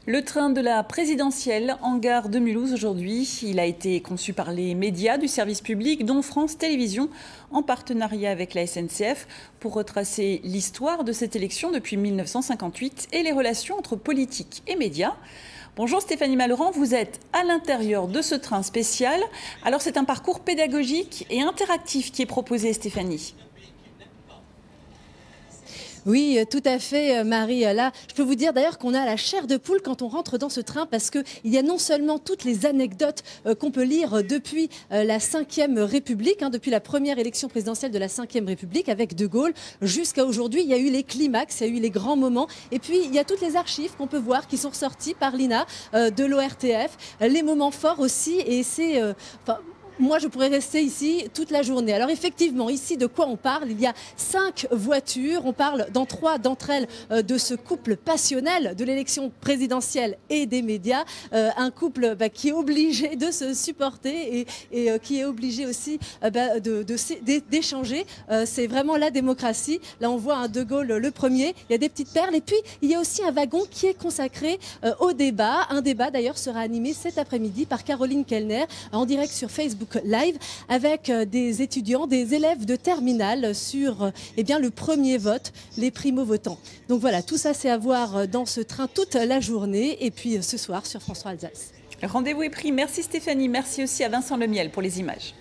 Le train de la présidentielle en gare de Mulhouse aujourd'hui. Il a été conçu par les médias du service public, dont France Télévisions, en partenariat avec la SNCF, pour retracer l'histoire de cette élection depuis 1958 et les relations entre politique et médias. Bonjour Stéphanie Malherand, vous êtes à l'intérieur de ce train spécial. Alors c'est un parcours pédagogique et interactif qui est proposé, Stéphanie. Oui, tout à fait, Marie. Là, je peux vous dire d'ailleurs qu'on a la chair de poule quand on rentre dans ce train parce qu'il y a non seulement toutes les anecdotes qu'on peut lire depuis la Ve République, depuis la première élection présidentielle de la Ve République avec De Gaulle jusqu'à aujourd'hui. Il y a eu les climax, il y a eu les grands moments. Et puis, il y a toutes les archives qu'on peut voir qui sont ressorties par l'INA de l'ORTF, les moments forts aussi. Et c'est... moi, je pourrais rester ici toute la journée. Alors effectivement, ici, de quoi on parle? Il y a 5 voitures. On parle dans 3 d'entre elles de ce couple passionnel de l'élection présidentielle et des médias. Un couple qui est obligé de se supporter et qui est obligé aussi d'échanger. C'est vraiment la démocratie. Là, on voit un De Gaulle le premier. Il y a des petites perles. Et puis, il y a aussi un wagon qui est consacré au débat. Un débat, d'ailleurs, sera animé cet après-midi par Caroline Kellner en direct sur Facebook Live avec des étudiants, des élèves de terminale sur le premier vote, les primo-votants. Donc voilà, tout ça c'est à voir dans ce train toute la journée et puis ce soir sur France 3 Alsace. Le rendez-vous est pris. Merci Stéphanie, merci aussi à Vincent Lemiel pour les images.